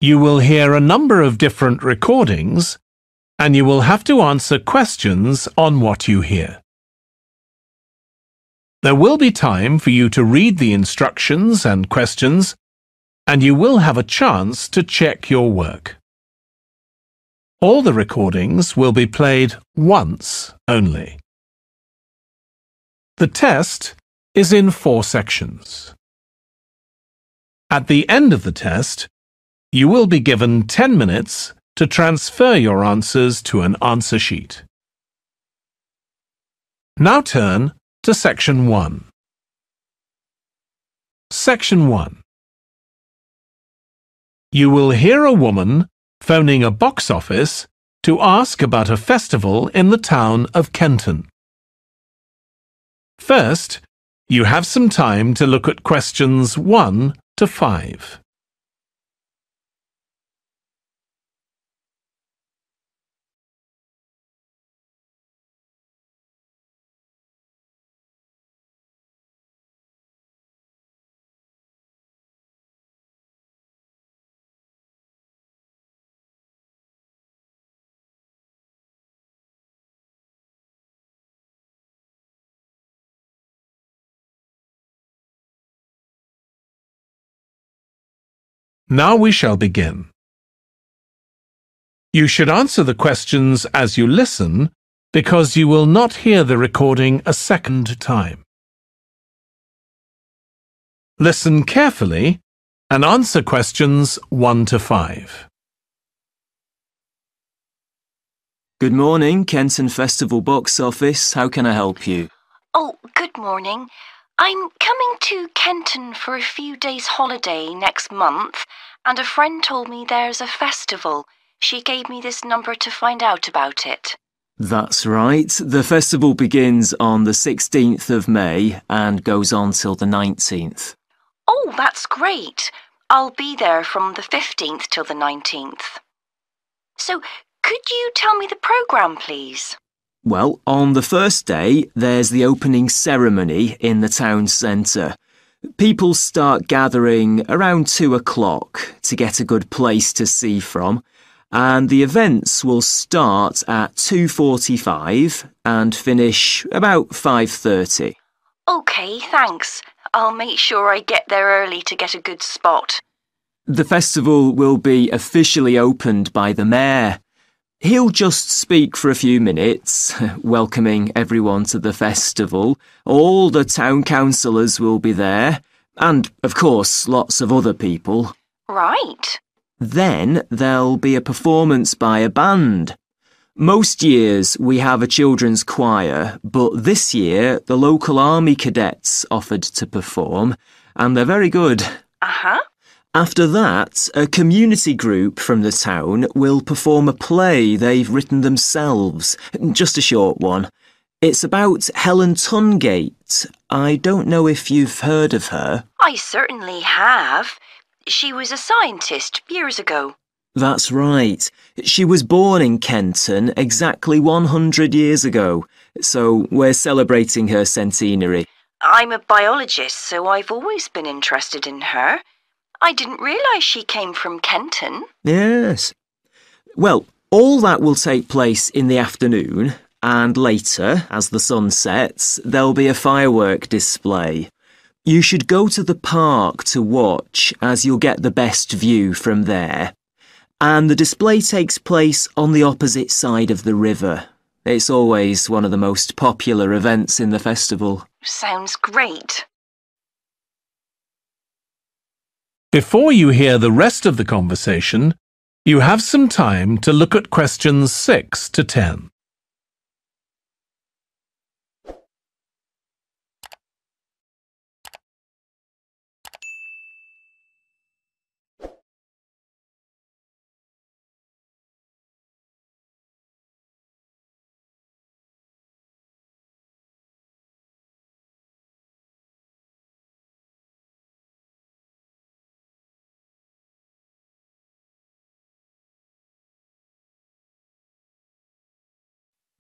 You will hear a number of different recordings, and you will have to answer questions on what you hear. There will be time for you to read the instructions and questions, and you will have a chance to check your work. All the recordings will be played once only. The test is in 4 sections. At the end of the test, you will be given 10 minutes to transfer your answers to an answer sheet. Now turn to Section 1. Section 1. You will hear a woman phoning a box office to ask about a festival in the town of Kenton. First, you have some time to look at questions 1 to 5. Now we shall begin. You should answer the questions as you listen, because you will not hear the recording a second time. Listen carefully and answer questions 1 to 5. Good morning, Kenton Festival Box Office. How can I help you? Oh, good morning. I'm coming to Kenton for a few days holiday next month, and a friend told me there's a festival. She gave me this number to find out about it. That's right. The festival begins on the 16th of May and goes on till the 19th. Oh, that's great. I'll be there from the 15th till the 19th. So, could you tell me the programme, please? Well, on the first day, there's the opening ceremony in the town centre. People start gathering around 2 o'clock to get a good place to see from, and the events will start at 2:45 and finish about 5:30. OK, thanks. I'll make sure I get there early to get a good spot. The festival will be officially opened by the mayor. He'll just speak for a few minutes, welcoming everyone to the festival. All the town councillors will be there, and, of course, lots of other people. Right. Then there'll be a performance by a band. Most years we have a children's choir, but this year the local army cadets offered to perform, and they're very good. Uh-huh. After that, a community group from the town will perform a play they've written themselves, just a short one. It's about Helen Tungate. I don't know if you've heard of her. I certainly have. She was a scientist years ago. That's right. She was born in Kenton exactly 100 years ago, so we're celebrating her centenary. I'm a biologist, so I've always been interested in her. I didn't realise she came from Kenton. Yes. Well, all that will take place in the afternoon, and later, as the sun sets, there'll be a firework display. You should go to the park to watch, as you'll get the best view from there. And the display takes place on the opposite side of the river. It's always one of the most popular events in the festival. Sounds great. Before you hear the rest of the conversation, you have some time to look at questions 6 to 10.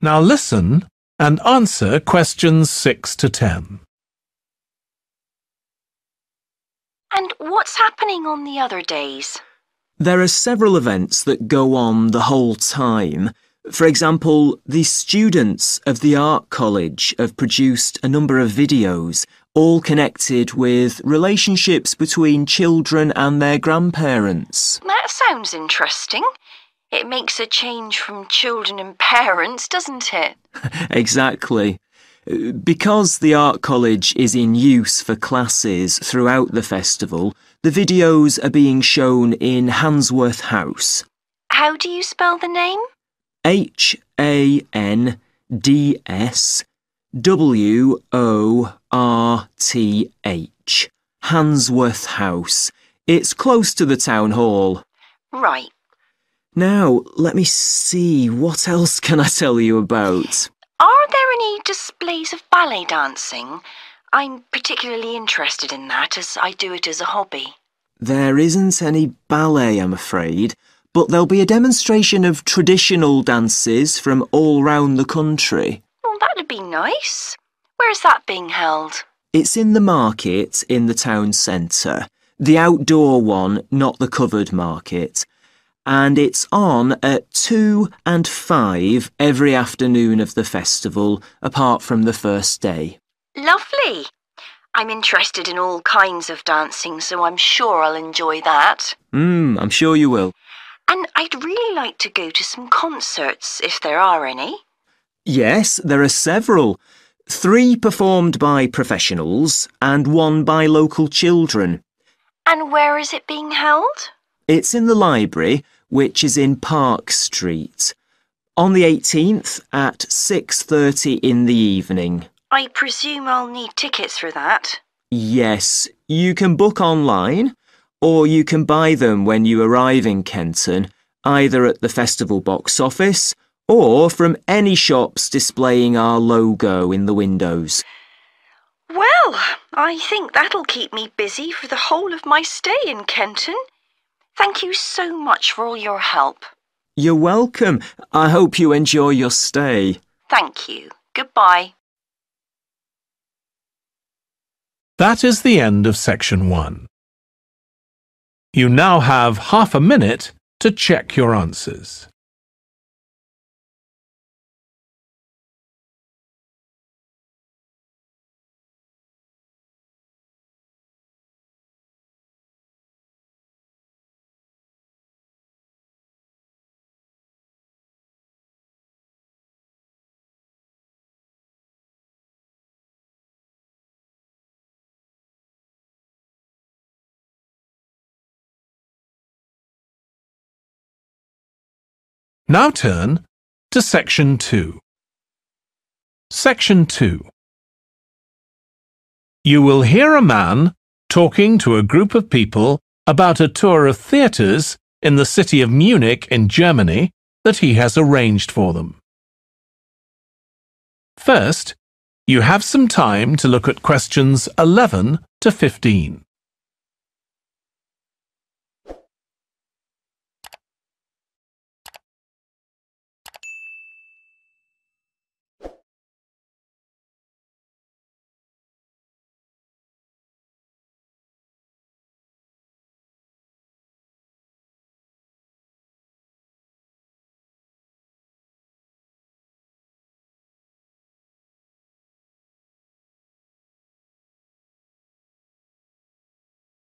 Now listen and answer questions 6 to 10. And what's happening on the other days? There are several events that go on the whole time. For example, the students of the art college have produced a number of videos, all connected with relationships between children and their grandparents. That sounds interesting. It makes a change from children and parents, doesn't it? Exactly. Because the art college is in use for classes throughout the festival, the videos are being shown in Handsworth House. How do you spell the name? Handsworth. Handsworth House. It's close to the town hall. Right. Now, let me see, what else can I tell you about? Are there any displays of ballet dancing? I'm particularly interested in that as I do it as a hobby. There isn't any ballet, I'm afraid, but there'll be a demonstration of traditional dances from all round the country. Well, that'd be nice. Where's that being held? It's in the market in the town centre. The outdoor one, not the covered market. And it's on at 2 and 5 every afternoon of the festival, apart from the first day. Lovely. I'm interested in all kinds of dancing, so I'm sure I'll enjoy that. I'm sure you will. And I'd really like to go to some concerts, if there are any. Yes, there are several. 3 performed by professionals and 1 by local children. And where is it being held? It's in the library, which is in Park Street. On the 18th at 6:30 in the evening. I presume I'll need tickets for that. Yes, you can book online, or you can buy them when you arrive in Kenton, either at the festival box office or from any shops displaying our logo in the windows. Well, I think that'll keep me busy for the whole of my stay in Kenton. Thank you so much for all your help. You're welcome. I hope you enjoy your stay. Thank you. Goodbye. That is the end of section 1. You now have half a minute to check your answers. Now turn to section 2. Section 2. You will hear a man talking to a group of people about a tour of theatres in the city of Munich in Germany that he has arranged for them. First, you have some time to look at questions 11 to 15.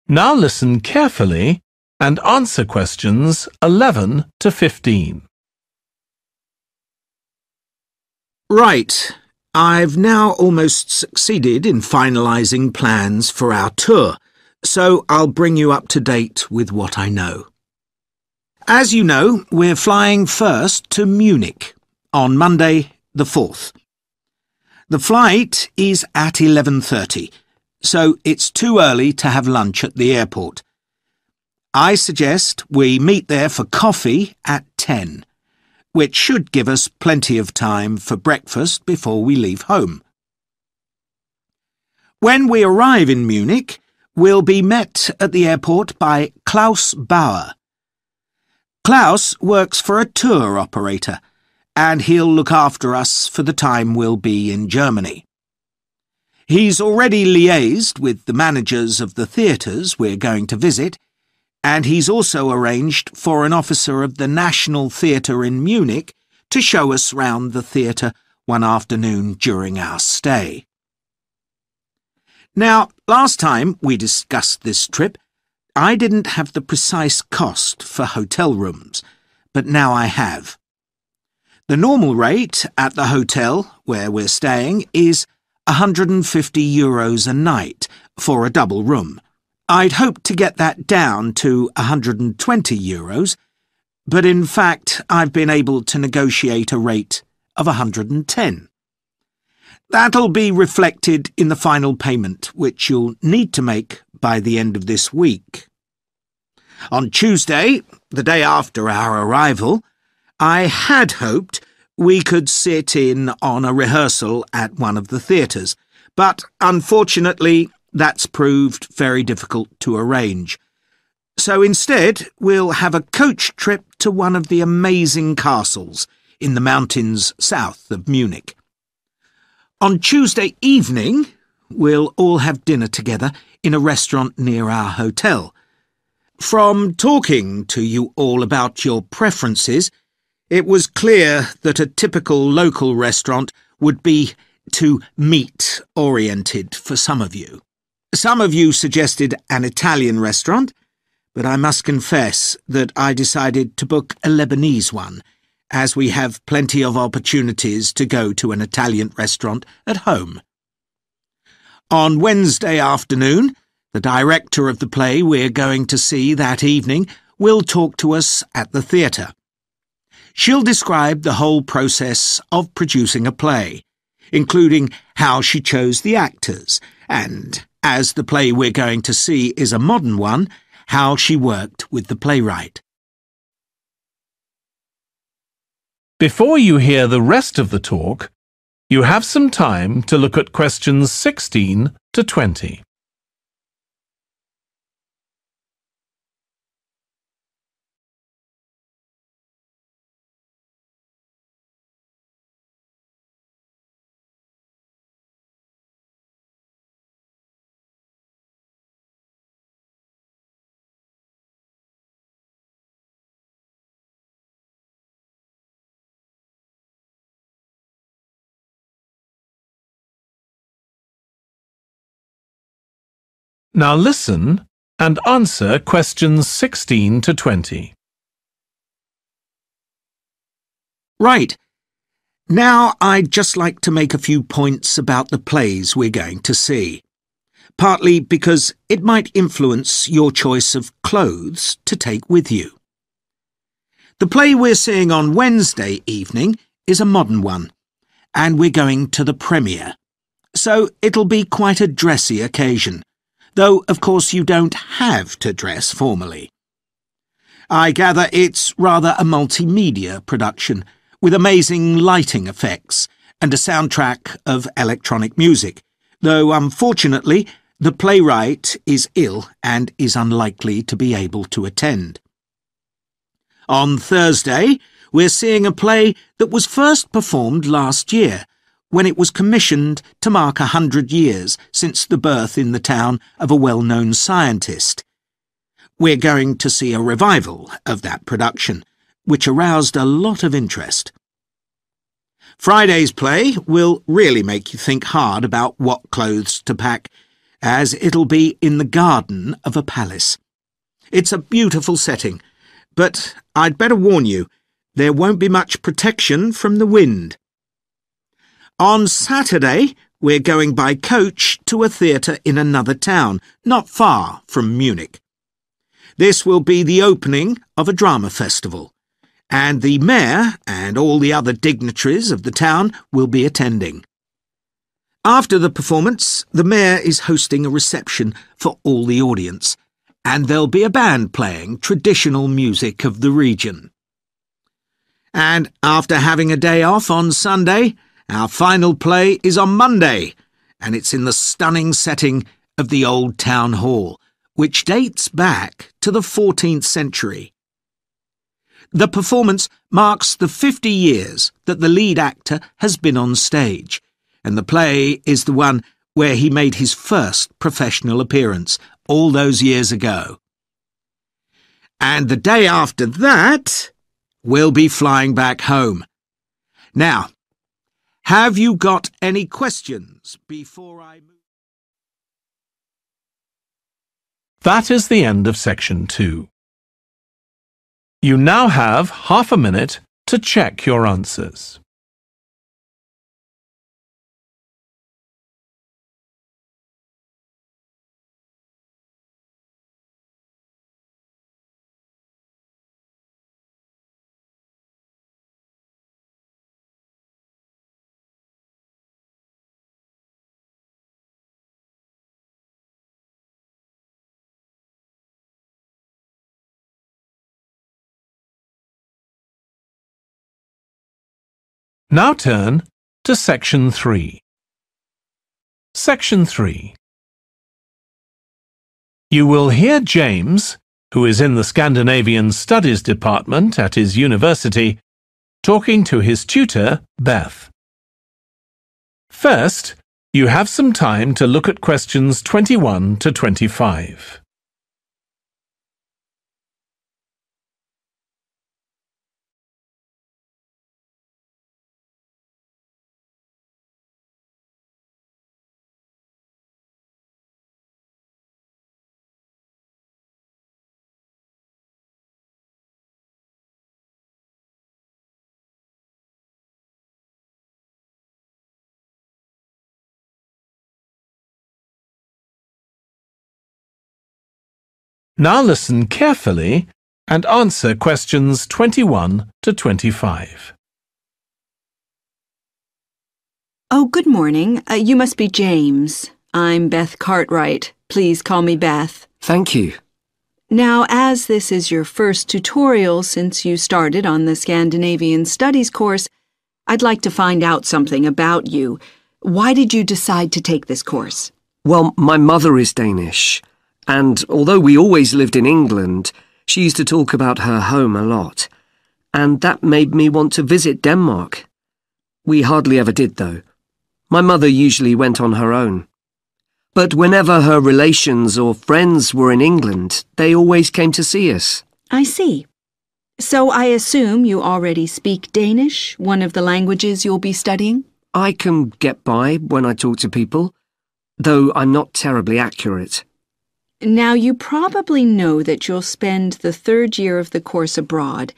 Now listen carefully and answer questions 11 to 15. Right. I've now almost succeeded in finalising plans for our tour, so I'll bring you up to date with what I know. As you know, we're flying first to Munich on Monday the 4th. The flight is at 11:30. So it's too early to have lunch at the airport. I suggest we meet there for coffee at 10, which should give us plenty of time for breakfast before we leave home. When we arrive in Munich, we'll be met at the airport by Klaus Bauer. Klaus works for a tour operator, and he'll look after us for the time we'll be in Germany. He's already liaised with the managers of the theatres we're going to visit, and he's also arranged for an officer of the National Theatre in Munich to show us round the theatre one afternoon during our stay. Now, last time we discussed this trip, I didn't have the precise cost for hotel rooms, but now I have. The normal rate at the hotel where we're staying is €150 a night for a double room. I'd hoped to get that down to €120, but in fact I've been able to negotiate a rate of €110. That'll be reflected in the final payment, which you'll need to make by the end of this week. On Tuesday, the day after our arrival, I had hoped we could sit in on a rehearsal at one of the theatres, but unfortunately that's proved very difficult to arrange. So instead, we'll have a coach trip to one of the amazing castles in the mountains south of Munich. On Tuesday evening, we'll all have dinner together in a restaurant near our hotel. From talking to you all about your preferences, it was clear that a typical local restaurant would be too meat-oriented for some of you. Some of you suggested an Italian restaurant, but I must confess that I decided to book a Lebanese one, as we have plenty of opportunities to go to an Italian restaurant at home. On Wednesday afternoon, the director of the play we're going to see that evening will talk to us at the theatre. She'll describe the whole process of producing a play, including how she chose the actors, and, as the play we're going to see is a modern one, how she worked with the playwright. Before you hear the rest of the talk, you have some time to look at questions 16 to 20. Now listen and answer questions 16 to 20. Right. Now I'd just like to make a few points about the plays we're going to see, partly because it might influence your choice of clothes to take with you. The play we're seeing on Wednesday evening is a modern one, and we're going to the premiere, so it'll be quite a dressy occasion, though of course you don't have to dress formally. I gather it's rather a multimedia production, with amazing lighting effects and a soundtrack of electronic music, though unfortunately the playwright is ill and is unlikely to be able to attend. On Thursday, we're seeing a play that was first performed last year, when it was commissioned to mark 100 years since the birth in the town of a well-known scientist. We're going to see a revival of that production, which aroused a lot of interest. Friday's play will really make you think hard about what clothes to pack, as it'll be in the garden of a palace. It's a beautiful setting, but I'd better warn you, there won't be much protection from the wind. On Saturday, we're going by coach to a theatre in another town, not far from Munich. This will be the opening of a drama festival, and the mayor and all the other dignitaries of the town will be attending. After the performance, the mayor is hosting a reception for all the audience, and there'll be a band playing traditional music of the region. And after having a day off on Sunday, our final play is on Monday, and it's in the stunning setting of the Old Town Hall, which dates back to the 14th century. The performance marks the 50 years that the lead actor has been on stage, and the play is the one where he made his first professional appearance all those years ago. And the day after that, we'll be flying back home. Now, have you got any questions before I move? That is the end of section 2. You now have half a minute to check your answers. Now turn to section 3. Section 3. You will hear James, who is in the Scandinavian Studies department at his university, talking to his tutor, Beth. First, you have some time to look at questions 21 to 25. Now listen carefully and answer questions 21 to 25. Oh, good morning. You must be James. I'm Beth Cartwright. Please call me Beth. Thank you. Now, as this is your first tutorial since you started on the Scandinavian Studies course, I'd like to find out something about you. Why did you decide to take this course? Well, my mother is Danish, and although we always lived in England, she used to talk about her home a lot, and that made me want to visit Denmark. We hardly ever did, though. My mother usually went on her own. But whenever her relations or friends were in England, they always came to see us. I see. So I assume you already speak Danish, one of the languages you'll be studying? I can get by when I talk to people, though I'm not terribly accurate. Now, you probably know that you'll spend the third year of the course abroad.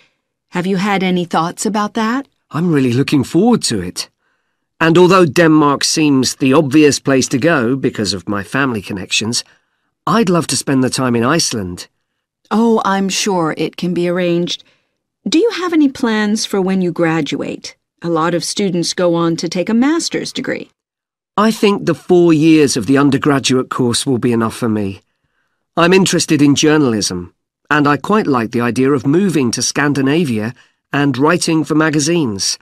Have you had any thoughts about that? I'm really looking forward to it. And although Denmark seems the obvious place to go because of my family connections, I'd love to spend the time in Iceland. Oh, I'm sure it can be arranged. Do you have any plans for when you graduate? A lot of students go on to take a master's degree. I think the 4 years of the undergraduate course will be enough for me. I'm interested in journalism, and I quite like the idea of moving to Scandinavia and writing for magazines.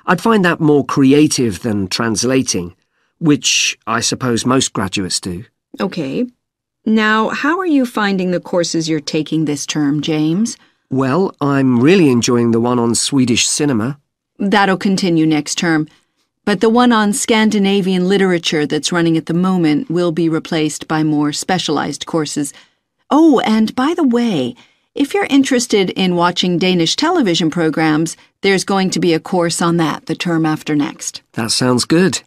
I'd find that more creative than translating, which I suppose most graduates do. Okay. Now, how are you finding the courses you're taking this term, James? Well, I'm really enjoying the one on Swedish cinema. That'll continue next term. But the one on Scandinavian literature that's running at the moment will be replaced by more specialized courses. Oh, and by the way, if you're interested in watching Danish television programs, there's going to be a course on that the term after next. That sounds good.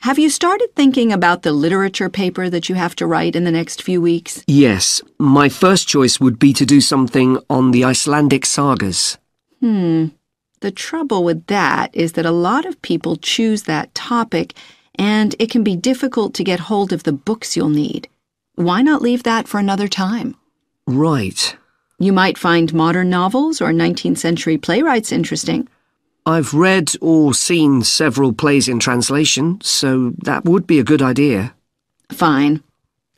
Have you started thinking about the literature paper that you have to write in the next few weeks? Yes, my first choice would be to do something on the Icelandic sagas. The trouble with that is that a lot of people choose that topic, and it can be difficult to get hold of the books you'll need. Why not leave that for another time? Right. You might find modern novels or 19th century playwrights interesting. I've read or seen several plays in translation, so that would be a good idea. Fine.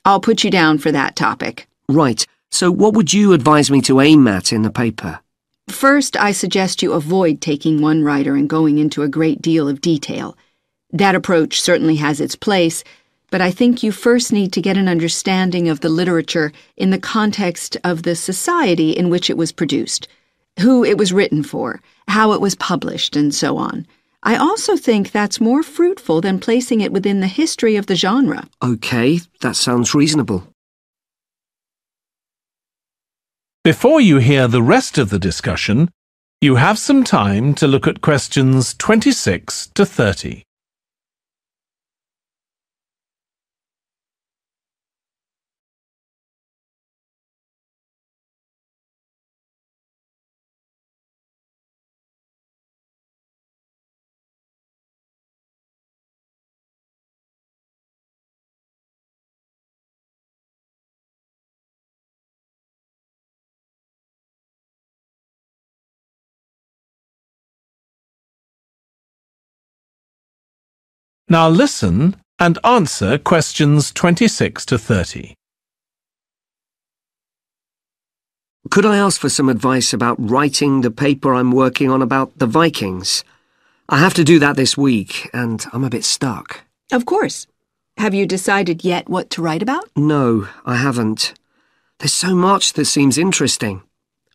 I'll put you down for that topic. Right. So what would you advise me to aim at in the paper? First, I suggest you avoid taking one writer and going into a great deal of detail. That approach certainly has its place, but I think you first need to get an understanding of the literature in the context of the society in which it was produced, who it was written for, how it was published, and so on. I also think that's more fruitful than placing it within the history of the genre. Okay, that sounds reasonable. Before you hear the rest of the discussion, you have some time to look at questions 26 to 30. Now listen and answer questions 26 to 30. Could I ask for some advice about writing the paper I'm working on about the Vikings? I have to do that this week, and I'm a bit stuck. Of course. Have you decided yet what to write about? No, I haven't. There's so much that seems interesting.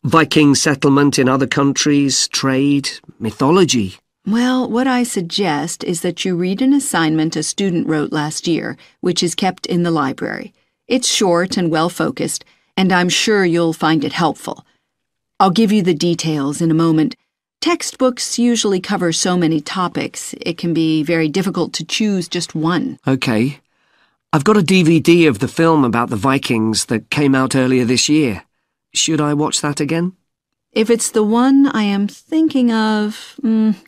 Viking settlement in other countries, trade, mythology. Well, what I suggest is that you read an assignment a student wrote last year, which is kept in the library. It's short and well-focused, and I'm sure you'll find it helpful. I'll give you the details in a moment. Textbooks usually cover so many topics, it can be very difficult to choose just one. Okay. I've got a DVD of the film about the Vikings that came out earlier this year. Should I watch that again? If it's the one I am thinking of,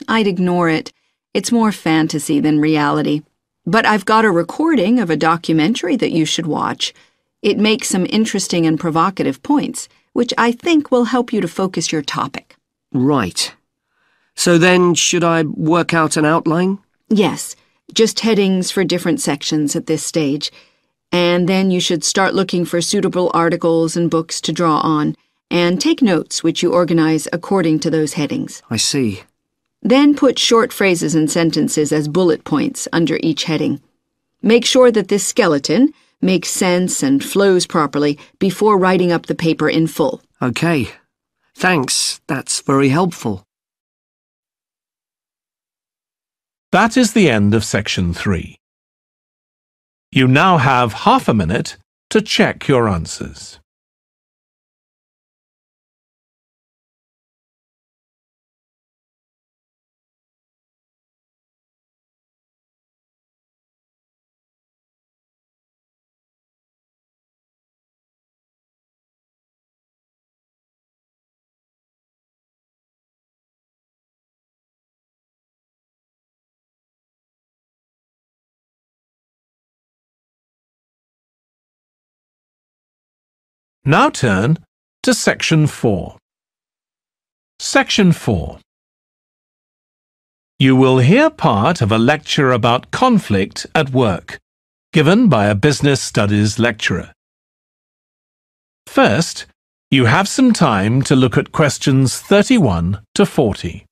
I'd ignore it. It's more fantasy than reality. But I've got a recording of a documentary that you should watch. It makes some interesting and provocative points, which I think will help you to focus your topic. Right. So then, should I work out an outline? Yes, just headings for different sections at this stage. And then you should start looking for suitable articles and books to draw on, and take notes which you organize according to those headings. I see. Then put short phrases and sentences as bullet points under each heading. Make sure that this skeleton makes sense and flows properly before writing up the paper in full. Okay. Thanks. That's very helpful. That is the end of section 3. You now have half a minute to check your answers. Now turn to Section 4. Section 4. You will hear part of a lecture about conflict at work, given by a business studies lecturer. First, you have some time to look at questions 31 to 40.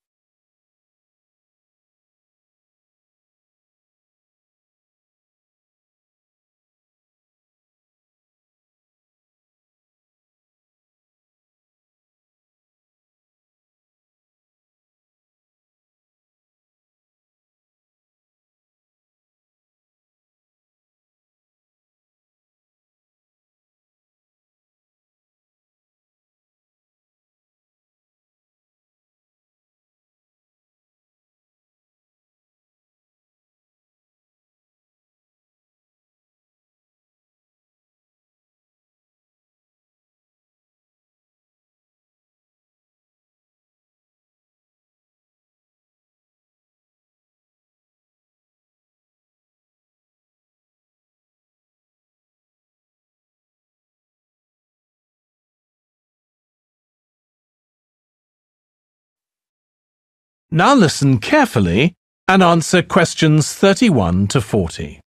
Now listen carefully and answer questions 31 to 40.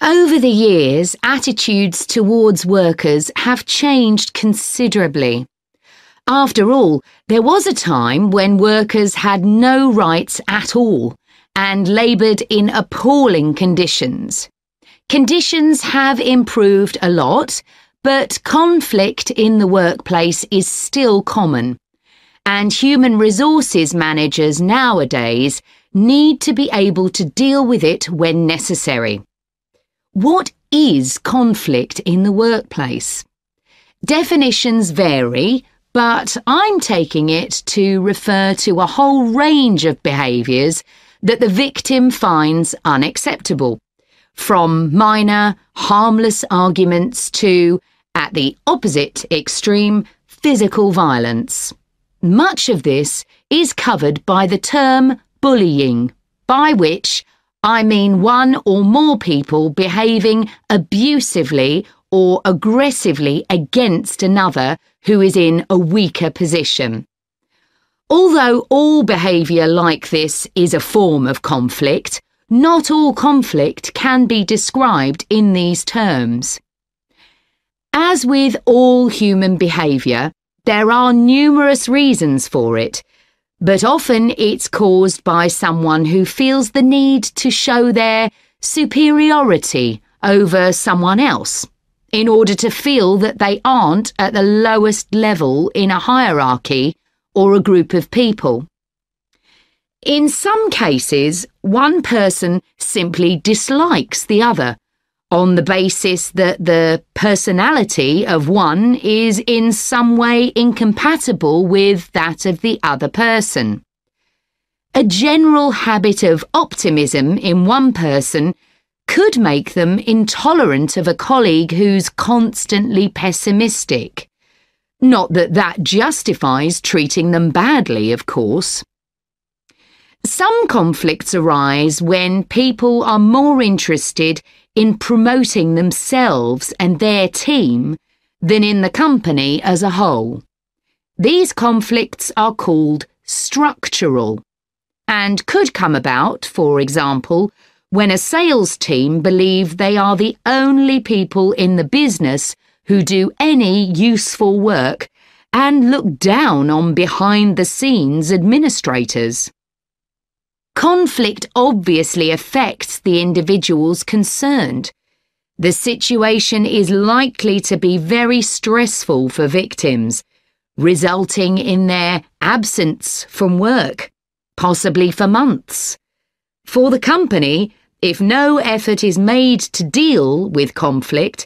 Over the years, attitudes towards workers have changed considerably. After all, there was a time when workers had no rights at all and laboured in appalling conditions. Conditions have improved a lot, but conflict in the workplace is still common, and human resources managers nowadays need to be able to deal with it when necessary. What is conflict in the workplace? Definitions vary, but I'm taking it to refer to a whole range of behaviours that the victim finds unacceptable, from minor, harmless arguments to, at the opposite extreme, physical violence. Much of this is covered by the term bullying, by which I mean one or more people behaving abusively or aggressively against another who is in a weaker position. Although all behaviour like this is a form of conflict, not all conflict can be described in these terms. As with all human behaviour, there are numerous reasons for it, but often it's caused by someone who feels the need to show their superiority over someone else, in order to feel that they aren't at the lowest level in a hierarchy or a group of people. In some cases, one person simply dislikes the other, on the basis that the personality of one is in some way incompatible with that of the other person. A general habit of optimism in one person could make them intolerant of a colleague who's constantly pessimistic. Not that that justifies treating them badly, of course. Some conflicts arise when people are more interested in promoting themselves and their team than in the company as a whole. These conflicts are called structural and could come about, for example, when a sales team believe they are the only people in the business who do any useful work and look down on behind-the-scenes administrators. Conflict obviously affects the individuals concerned. The situation is likely to be very stressful for victims, resulting in their absence from work, possibly for months. For the company, if no effort is made to deal with conflict,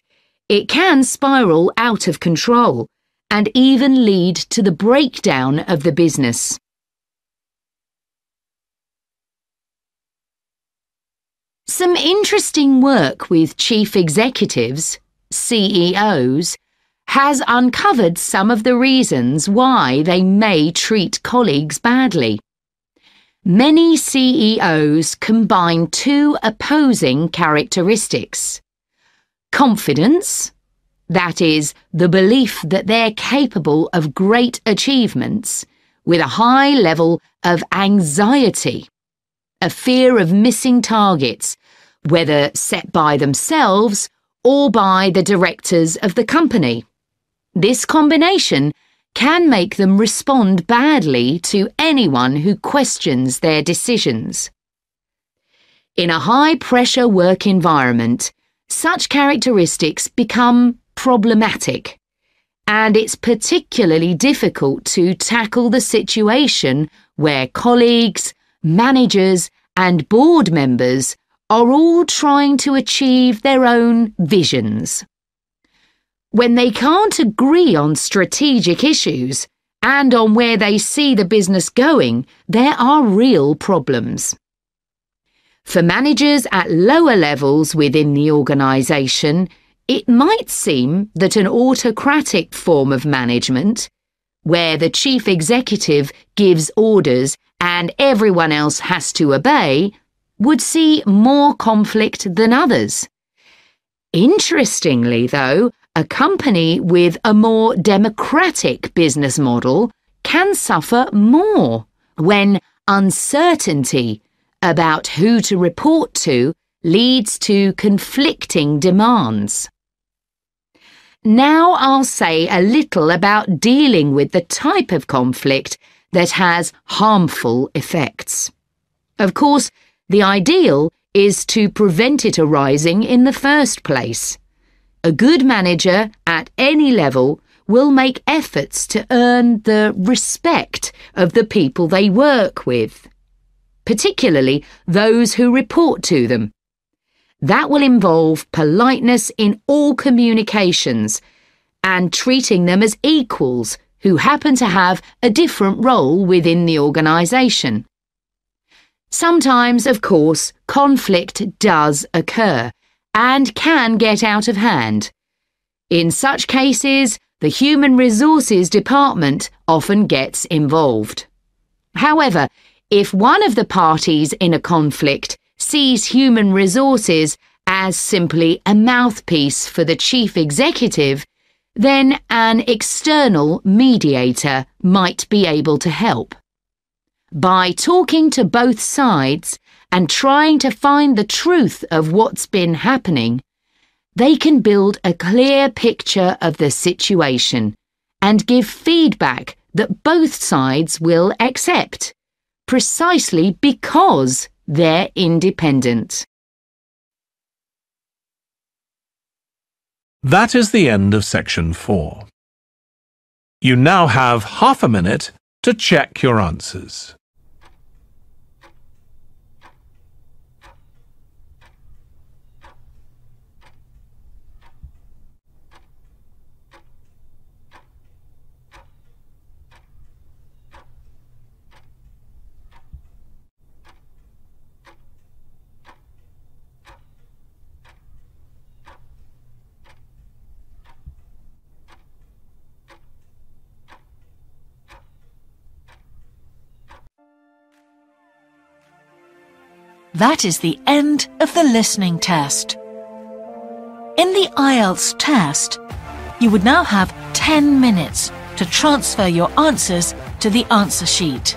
it can spiral out of control and even lead to the breakdown of the business. Some interesting work with chief executives, CEOs, has uncovered some of the reasons why they may treat colleagues badly. Many CEOs combine two opposing characteristics: confidence, that is, the belief that they're capable of great achievements, with a high level of anxiety, a fear of missing targets, whether set by themselves or by the directors of the company. This combination can make them respond badly to anyone who questions their decisions. In a high-pressure work environment, such characteristics become problematic, and it's particularly difficult to tackle the situation where colleagues, managers, and board members are all trying to achieve their own visions. When they can't agree on strategic issues and on where they see the business going, there are real problems. For managers at lower levels within the organisation, it might seem that an autocratic form of management, where the chief executive gives orders and everyone else has to obey, would see more conflict than others. Interestingly, though, a company with a more democratic business model can suffer more when uncertainty about who to report to leads to conflicting demands. Now I'll say a little about dealing with the type of conflict that has harmful effects. Of course, the ideal is to prevent it arising in the first place. A good manager at any level will make efforts to earn the respect of the people they work with, particularly those who report to them. That will involve politeness in all communications and treating them as equals who happen to have a different role within the organisation. Sometimes, of course, conflict does occur and can get out of hand. In such cases, the Human Resources Department often gets involved. However, if one of the parties in a conflict sees human resources as simply a mouthpiece for the chief executive, then an external mediator might be able to help. By talking to both sides and trying to find the truth of what's been happening, they can build a clear picture of the situation and give feedback that both sides will accept, precisely because they're independent. That is the end of section 4. You now have half a minute to check your answers. That is the end of the listening test. In the Ielts test, you would now have 10 minutes to transfer your answers to the answer sheet.